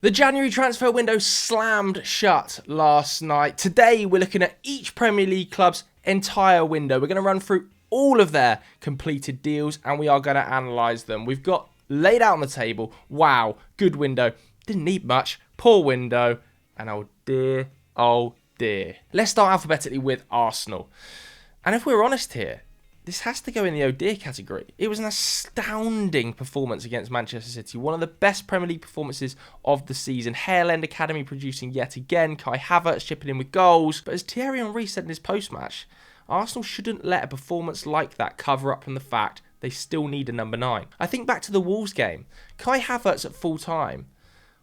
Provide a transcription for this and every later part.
The January transfer window slammed shut last night. Today, we're looking at each Premier League club's entire window. We're going to run through all of their completed deals and we are going to analyse them. We've got laid out on the table, wow, good window, didn't need much, poor window, and oh dear. Let's start alphabetically with Arsenal. And if we're honest here, this has to go in the oh dear category. It was an astounding performance against Manchester City. One of the best Premier League performances of the season. Hale End Academy producing yet again. Kai Havertz chipping in with goals. But as Thierry Henry said in his post-match, Arsenal shouldn't let a performance like that cover up from the fact they still need a number 9. I think back to the Wolves game. Kai Havertz at full time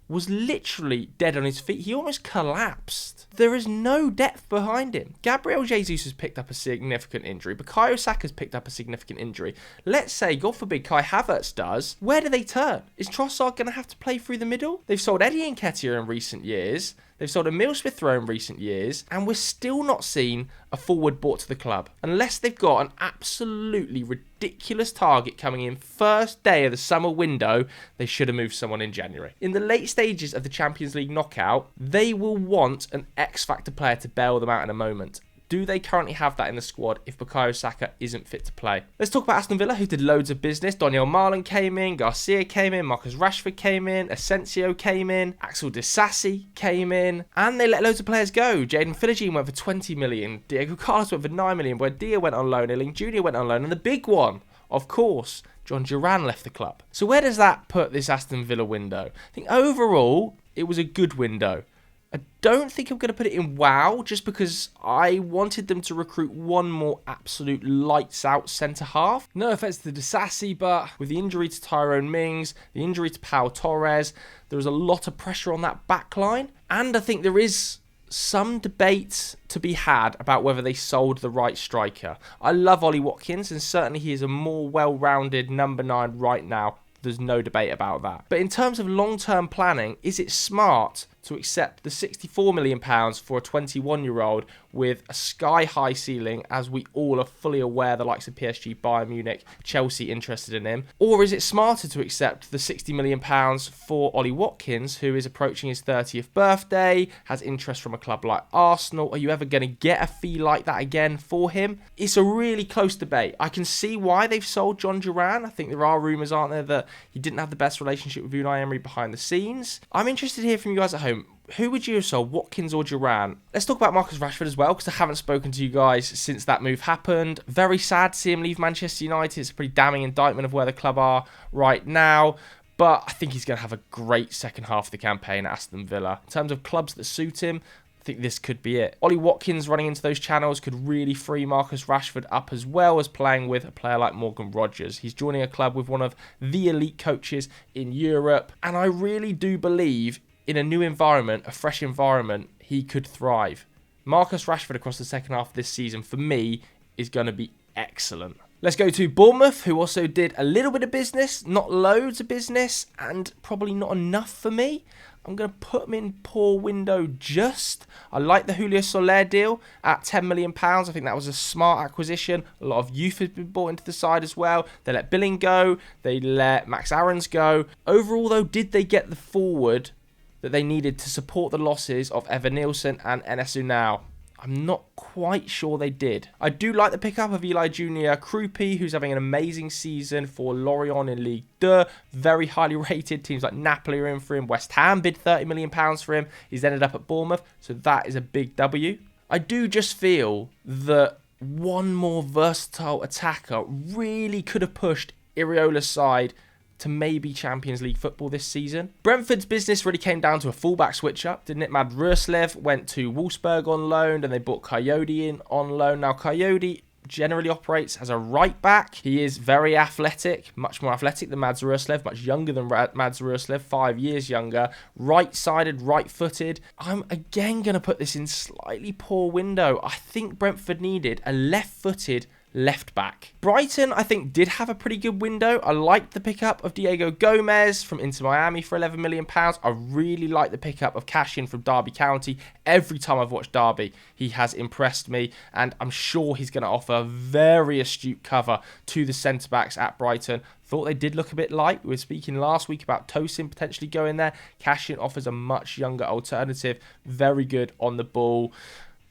was literally dead on his feet. He almost collapsed. There is no depth behind him. Gabriel Jesus has picked up a significant injury. Bukayo Saka's picked up a significant injury. Let's say, God forbid, Kai Havertz does. Where do they turn? Is Trossard going to have to play through the middle? They've sold Eddie Nketiah in recent years. They've sold Emile Smith-Rowe in recent years, and we're still not seeing a forward brought to the club. Unless they've got an absolutely ridiculous target coming in first day of the summer window, they should have moved someone in January. In the late stages of the Champions League knockout, they will want an X-factor player to bail them out in a moment. Do they currently have that in the squad if Bukayo Saka isn't fit to play? Let's talk about Aston Villa, who did loads of business. Daniel Marlin came in, Garcia came in, Marcus Rashford came in, Asensio came in, Axel Disasi came in, and they let loads of players go. Jaden Philogene went for 20 million, Diego Carlos went for 9 million, Buendia went on loan, Ealing Jr. went on loan, and the big one, of course, John Duran left the club. So where does that put this Aston Villa window? I think overall, it was a good window. I don't think I'm going to put it in wow, just because I wanted them to recruit one more absolute lights-out centre-half. No offence to Disasi, but with the injury to Tyrone Mings, the injury to Pau Torres, there was a lot of pressure on that back line. And I think there is some debate to be had about whether they sold the right striker. I love Ollie Watkins, and certainly he is a more well-rounded number 9 right now. There's no debate about that. But in terms of long-term planning, is it smart to accept the £64 million for a 21-year-old with a sky-high ceiling, as we all are fully aware the likes of PSG, Bayern Munich, Chelsea interested in him? Or is it smarter to accept the £60 million for Ollie Watkins, who is approaching his 30th birthday, has interest from a club like Arsenal? Are you ever going to get a fee like that again for him? It's a really close debate. I can see why they've sold John Duran. I think there are rumours, aren't there, that he didn't have the best relationship with Unai Emery behind the scenes. I'm interested to hear from you guys at home. Who would you have sold, Watkins or Duran? Let's talk about Marcus Rashford as well, because I haven't spoken to you guys since that move happened. Very sad to see him leave Manchester United. It's a pretty damning indictment of where the club are right now. But I think he's going to have a great second half of the campaign at Aston Villa. In terms of clubs that suit him, I think this could be it. Ollie Watkins running into those channels could really free Marcus Rashford up, as well as playing with a player like Morgan Rogers. He's joining a club with one of the elite coaches in Europe. And I really do believe in a new environment, a fresh environment, he could thrive. Marcus Rashford across the second half of this season, for me, is going to be excellent. Let's go to Bournemouth, who also did a little bit of business, not loads of business, and probably not enough for me. I'm going to put them in poor window just. I like the Julio Soler deal at £10 million. I think that was a smart acquisition. A lot of youth has been brought into the side as well. They let Billing go. They let Max Aarons go. Overall, though, did they get the forward that they needed to support the losses of Evan Nielsen and Enes Unal? I'm not quite sure they did. I do like the pickup of Eli Jr. Krupi, who's having an amazing season for Lorient in Ligue 2. Very highly rated. Teams like Napoli are in for him. West Ham bid £30 million for him. He's ended up at Bournemouth, so that is a big W. I do just feel that one more versatile attacker really could have pushed Iriola's side to maybe Champions League football this season. Brentford's business really came down to a fullback switch-up, didn't it? Mad Ruslev went to Wolfsburg on loan, and they brought Coyote in on loan. Now, Coyote generally operates as a right-back. He is very athletic, much more athletic than Mads Ruslev, much younger than Mads Ruslev, 5 years younger, right-sided, right-footed. I'm again going to put this in slightly poor window. I think Brentford needed a left-footed left back. Brighton, I think, did have a pretty good window. I liked the pickup of Diego Gomez from Inter Miami for £11 million. I really like the pickup of Cash-in from Derby County. Every time I've watched Derby, he has impressed me, and I'm sure he's going to offer very astute cover to the centre-backs at Brighton. Thought they did look a bit light. We were speaking last week about Tosin potentially going there. Cash-in offers a much younger alternative. Very good on the ball.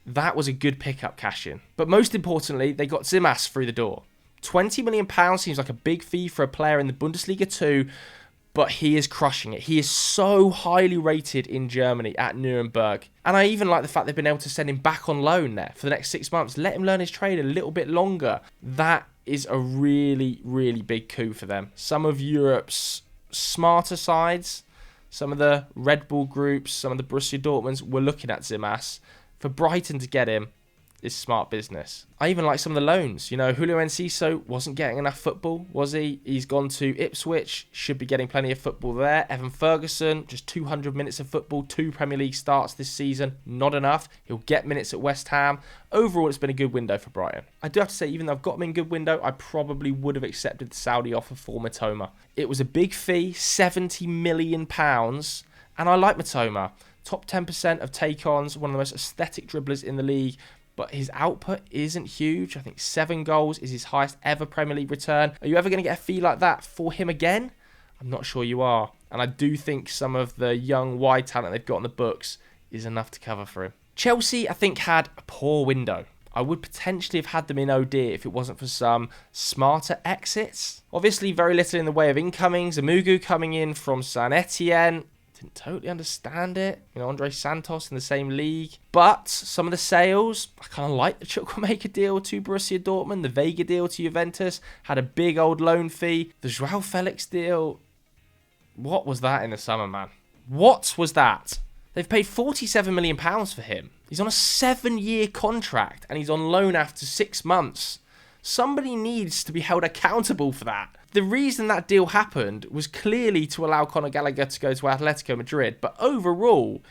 That was a good pickup, Cash-in. But most importantly, they got Zimas through the door. £20 million seems like a big fee for a player in the Bundesliga too, but he is crushing it. He is so highly rated in Germany at Nuremberg. And I even like the fact they've been able to send him back on loan there for the next 6 months. Let him learn his trade a little bit longer. That is a really, really big coup for them. Some of Europe's smarter sides, some of the Red Bull groups, some of the Borussia Dortmunds were looking at Zimas. For Brighton to get him is smart business. I even like some of the loans. You know, Julio Enciso wasn't getting enough football, was he? He's gone to Ipswich, should be getting plenty of football there. Evan Ferguson, just 200 minutes of football, 2 Premier League starts this season, not enough. He'll get minutes at West Ham. Overall, it's been a good window for Brighton. I do have to say, even though I've got him in good window, I probably would have accepted the Saudi offer for Mitoma. It was a big fee, £70 million, and I like Mitoma. Top 10% of take-ons, one of the most aesthetic dribblers in the league, but his output isn't huge. I think 7 goals is his highest ever Premier League return. Are you ever going to get a fee like that for him again? I'm not sure you are. And I do think some of the young wide talent they've got on the books is enough to cover for him. Chelsea, I think, had a poor window. I would potentially have had them in OD if it wasn't for some smarter exits. Obviously, very little in the way of incomings. Amugu coming in from Saint Etienne. Didn't totally understand it. You know, Andre Santos in the same league. But some of the sales, I kind of like the Chukwuemeka deal to Borussia Dortmund. The Vega deal to Juventus had a big old loan fee. The Joao Felix deal, what was that in the summer, man? What was that? They've paid £47 million for him. He's on a 7-year contract and he's on loan after 6 months. Somebody needs to be held accountable for that. The reason that deal happened was clearly to allow Conor Gallagher to go to Atletico Madrid, but overall,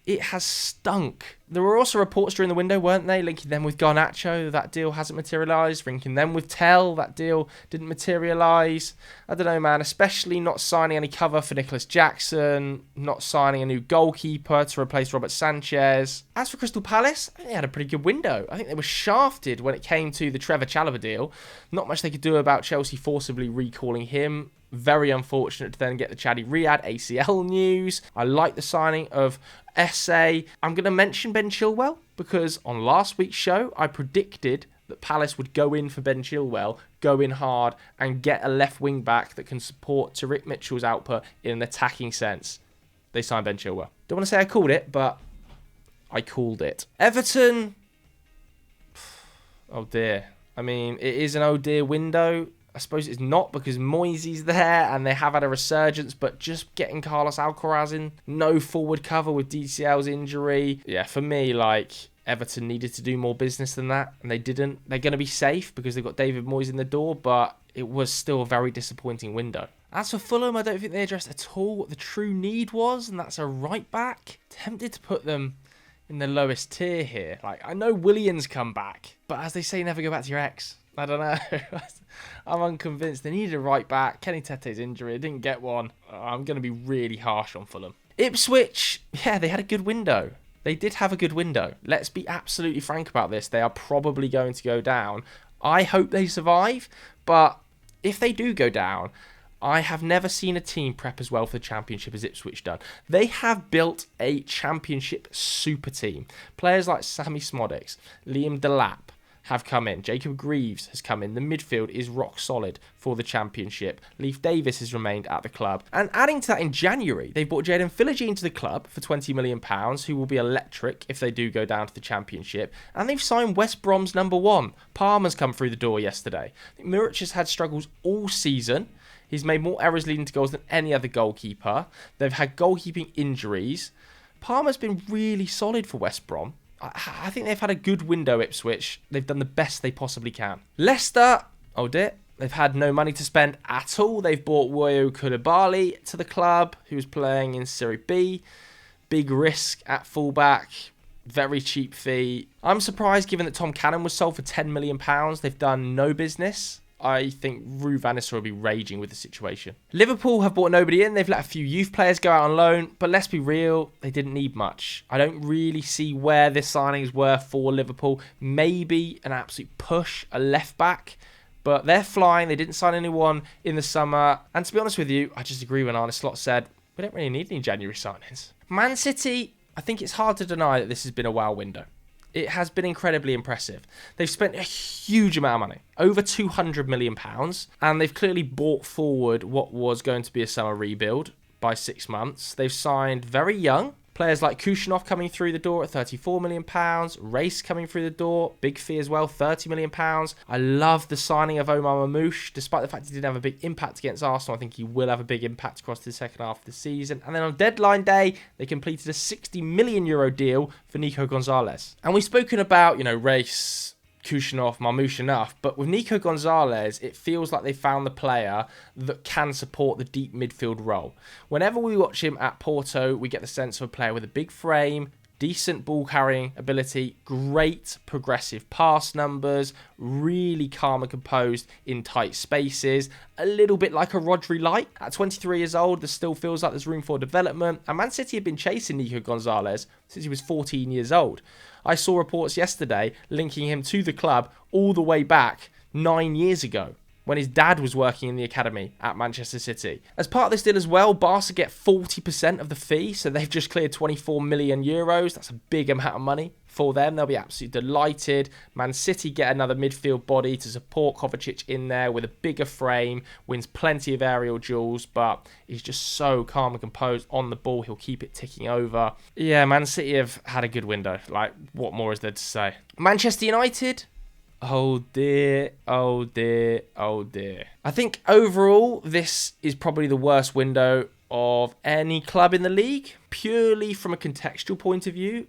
it has stunk. There were also reports during the window, weren't they, linking them with Garnacho. That deal hasn't materialised. Linking them with Tell. That deal didn't materialise. I don't know, man. Especially not signing any cover for Nicholas Jackson. Not signing a new goalkeeper to replace Robert Sanchez. As for Crystal Palace, I think they had a pretty good window. I think they were shafted when it came to the Trevor Chalobah deal. Not much they could do about Chelsea forcibly recalling him. Very unfortunate to then get the Chadi Riyad ACL news. I like the signing of SA. I'm going to mention Ben Chilwell because on last week's show, I predicted that Palace would go in for Ben Chilwell, go in hard and get a left wing back that can support Tariq Mitchell's output in an attacking sense. They signed Ben Chilwell. Don't want to say I called it, but I called it. Everton. Oh dear. I mean, it is an oh dear window. I suppose it's not because Moisey's there and they have had a resurgence, but just getting Carlos Alcaraz in, no forward cover with DCL's injury. Yeah, for me, like, Everton needed to do more business than that, and they didn't. They're going to be safe because they've got David Moyes in the door, but it was still a very disappointing window. As for Fulham, I don't think they addressed at all what the true need was, and that's a right back. Tempted to put them in the lowest tier here. Like, I know Williams come back, but as they say, never go back to your ex. I don't know. I'm unconvinced. They needed a right back. Kenny Tete's injury. They didn't get one. I'm going to be really harsh on Fulham. Ipswich, yeah, they had a good window. They did have a good window. Let's be absolutely frank about this. They are probably going to go down. I hope they survive, but if they do go down, I have never seen a team prep as well for the Championship as Ipswich done. They have built a Championship super team. Players like Sammy Smodics, Liam Delap, have come in. Jacob Greaves has come in. The midfield is rock solid for the Championship. Leif Davis has remained at the club. And adding to that, in January, they brought Jaden Philogene into the club for £20 million, who will be electric if they do go down to the Championship. And they've signed West Brom's number 1. Palmer's come through the door yesterday. I think Muric has had struggles all season. He's made more errors leading to goals than any other goalkeeper. They've had goalkeeping injuries. Palmer's been really solid for West Brom. I think they've had a good window, Ipswich. They've done the best they possibly can. Leicester, oh dear, they've had no money to spend at all. They've bought Woyo Koulibaly to the club, who was playing in Serie B. Big risk at fullback. Very cheap fee. I'm surprised given that Tom Cannon was sold for £10 million. They've done no business. I think Rue van Nistelrooy will be raging with the situation. Liverpool have brought nobody in. They've let a few youth players go out on loan. But let's be real, they didn't need much. I don't really see where this signings were for Liverpool. Maybe an absolute push, a left back. But they're flying. They didn't sign anyone in the summer. And to be honest with you, I just agree when Arne Slot said, we don't really need any January signings. Man City, I think it's hard to deny that this has been a wow window. It has been incredibly impressive. They've spent a huge amount of money, over £200 million, and they've clearly brought forward what was going to be a summer rebuild by 6 months. They've signed very young players like Kushinov coming through the door at £34 million, Race coming through the door, big fee as well, £30 million. I love the signing of Omar Mamouche, despite the fact he didn't have a big impact against Arsenal. I think he will have a big impact across the second half of the season. And then on deadline day, they completed a €60 million deal for Nico Gonzalez. And we've spoken about, Race, Kushinov, Marmouche enough, but with Nico Gonzalez, it feels like they found the player that can support the deep midfield role. Whenever we watch him at Porto, we get the sense of a player with a big frame, decent ball carrying ability, great progressive pass numbers, really calm and composed in tight spaces, a little bit like a Rodri light. At 23 years old, there still feels like there's room for development, and Man City have been chasing Nico Gonzalez since he was 14 years old. I saw reports yesterday linking him to the club all the way back 9 years ago, when his dad was working in the academy at Manchester City. As part of this deal as well, Barca get 40% of the fee, so they've just cleared €24 million. That's a big amount of money for them. They'll be absolutely delighted. Man City get another midfield body to support Kovacic in there with a bigger frame, wins plenty of aerial duels, but he's just so calm and composed on the ball. He'll keep it ticking over. Yeah, Man City have had a good window. What more is there to say? Manchester United? Oh dear, oh dear, oh dear. I think overall, this is probably the worst window of any club in the league. Purely from a contextual point of view,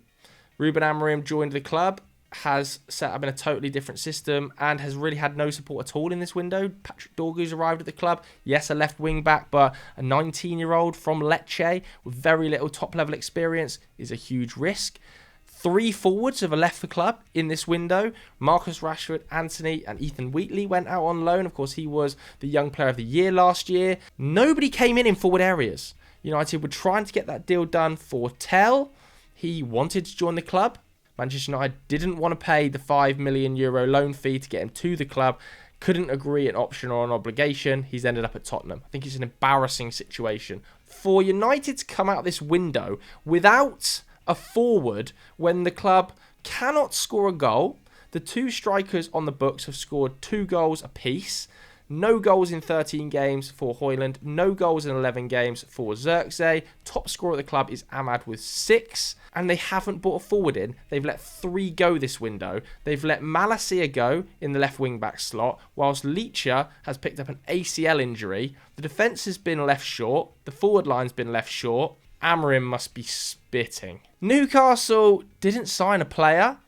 Ruben Amorim joined the club, has set up in a totally different system, and has really had no support at all in this window. Patrick Dorgu's arrived at the club. Yes, a left wing back, but a 19-year-old from Lecce with very little top-level experience is a huge risk. 3 forwards have left the club in this window. Marcus Rashford, Anthony and Ethan Wheatley went out on loan. Of course, he was the Young Player of the Year last year. Nobody came in forward areas. United were trying to get that deal done for Tell. He wanted to join the club. Manchester United didn't want to pay the €5 million loan fee to get him to the club. Couldn't agree an option or an obligation. He's ended up at Tottenham. I think it's an embarrassing situation for United to come out this window without a forward when the club cannot score a goal. The 2 strikers on the books have scored 2 goals apiece. No goals in 13 games for Højlund. No goals in 11 games for Xerxes. Top scorer at the club is Ahmad with 6. And they haven't brought a forward in. They've let 3 go this window. They've let Malacia go in the left wing-back slot, whilst Leicester has picked up an ACL injury. The defence has been left short. The forward line's been left short. Amorim must be spitting. Newcastle didn't sign a player,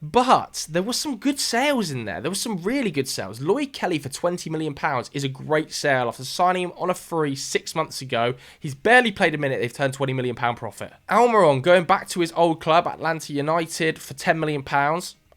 but there was some good sales in there. There was some really good sales. Lloyd Kelly for £20 million is a great sale after signing him on a free 6 months ago. He's barely played a minute. They've turned £20 million profit. Almiron going back to his old club, Atlanta United, for £10 million.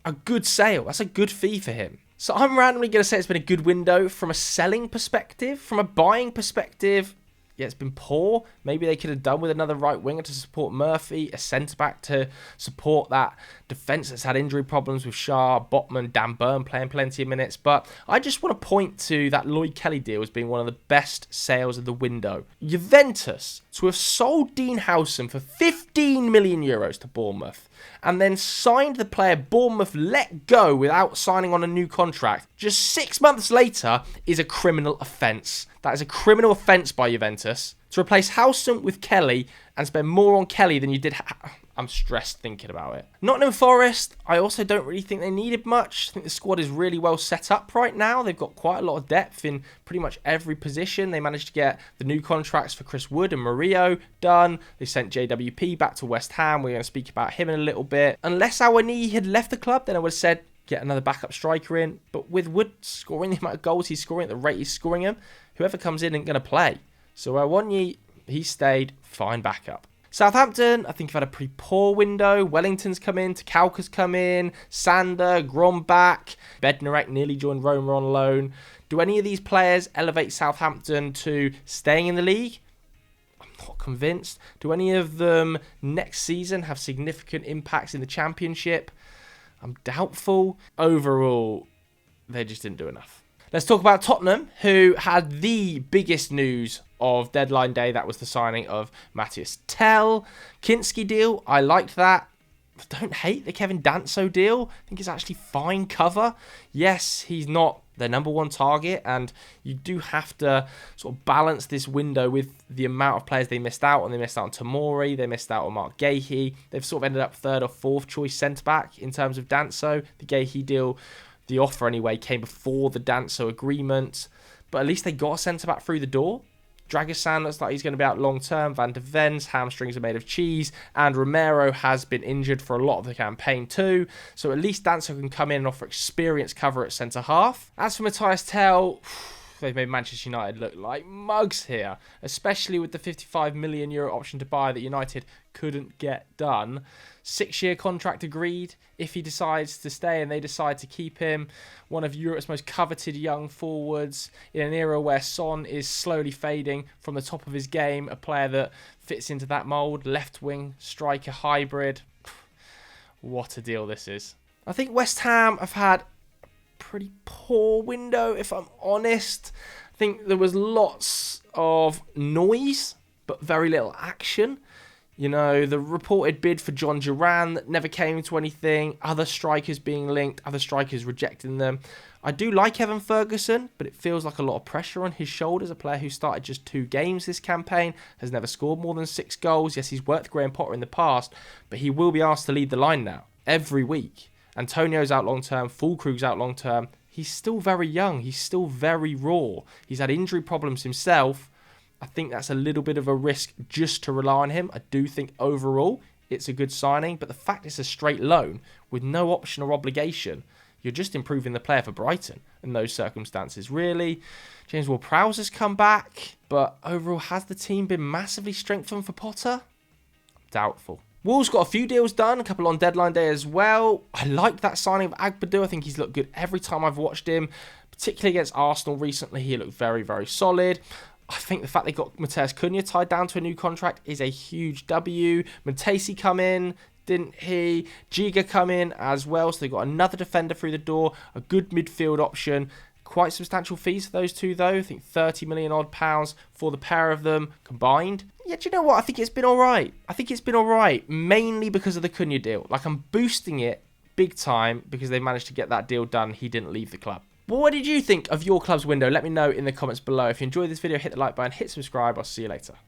A good sale. That's a good fee for him. So I'm randomly going to say it's been a good window from a selling perspective. From a buying perspective, yeah, it's been poor. Maybe they could have done with another right winger to support Murphy, a centre-back to support that defence that's had injury problems with Shah, Botman, Dan Burn playing plenty of minutes. But I just want to point to that Lloyd Kelly deal as being one of the best sales of the window. Juventus, to have sold Dean Howson for €15 million to Bournemouth, and then signed the player Bournemouth let go without signing on a new contract just 6 months later is a criminal offence. That is a criminal offence by Juventus. To replace Howson with Kelly and spend more on Kelly than you did... I'm stressed thinking about it. Nottingham Forest, I also don't really think they needed much. I think the squad is really well set up right now. They've got quite a lot of depth in pretty much every position. They managed to get the new contracts for Chris Wood and Murillo done. They sent JWP back to West Ham. We're going to speak about him in a little bit. Unless Awani had left the club, then I would have said, get another backup striker in. But with Wood scoring the amount of goals he's scoring at the rate he's scoring them, whoever comes in isn't going to play. So Awani, he stayed, fine backup. Southampton, I think have had a pretty poor window. Wellington's come in, Takalka's come in, Sander, Grombach, Bednarek nearly joined Roma on loan. Do any of these players elevate Southampton to staying in the league? I'm not convinced. Do any of them next season have significant impacts in the Championship? I'm doubtful. Overall, they just didn't do enough. Let's talk about Tottenham, who had the biggest news of deadline day. That was the signing of Matthias Tell. Kinski deal, I liked that. I don't hate the Kevin Danso deal. I think it's actually fine cover. Yes, he's not their number one target, and you do have to sort of balance this window with the amount of players they missed out on. They missed out on Tomori, they missed out on Mark Gahey. They've sort of ended up third or fourth choice centre-back in terms of Danso. The Gahey deal, the offer anyway, came before the Danso agreement, but at least they got a centre-back through the door. Dragosan looks like he's going to be out long-term. Van der Ven's hamstrings are made of cheese. And Romero has been injured for a lot of the campaign too. So at least Danso can come in and offer experience cover at centre-half. As for Matthias Tell, they've made Manchester United look like mugs here. Especially with the €55 million option to buy that United couldn't get done. 6-year contract agreed if he decides to stay and they decide to keep him. One of Europe's most coveted young forwards in an era where Son is slowly fading from the top of his game. A player that fits into that mould. Left wing, striker, hybrid. What a deal this is. I think West Ham have had a pretty poor window, if I'm honest. I think there was lots of noise, but very little action. You know, the reported bid for John Duran that never came to anything, other strikers being linked, other strikers rejecting them. I do like Evan Ferguson, but it feels like a lot of pressure on his shoulders. A player who started just 2 games this campaign, has never scored more than 6 goals. Yes, he's worked Graham Potter in the past, but he will be asked to lead the line now, every week. Antonio's out long-term, Fulkrug's out long-term. He's still very young, he's still very raw. He's had injury problems himself. I think that's a little bit of a risk just to rely on him. I do think overall it's a good signing, but the fact it's a straight loan with no option or obligation, you're just improving the player for Brighton in those circumstances. Really, James Ward-Prowse has come back, but overall, has the team been massively strengthened for Potter? Doubtful. Wolves got a few deals done, a couple on deadline day as well. I like that signing of Agbadou. I think he's looked good every time I've watched him, particularly against Arsenal recently. He looked very, very solid. I think the fact they got Mateus Cunha tied down to a new contract is a huge W. Montesi come in, didn't he? Giga come in as well, so they got another defender through the door, a good midfield option. Quite substantial fees for those two though. I think 30 million odd pounds for the pair of them combined. Yeah, do you know what? I think it's been alright. Mainly because of the Cunha deal. Like, I'm boosting it big time because they managed to get that deal done. He didn't leave the club. Well, what did you think of your club's window? Let me know in the comments below. If you enjoyed this video, hit the like button, hit subscribe. I'll see you later.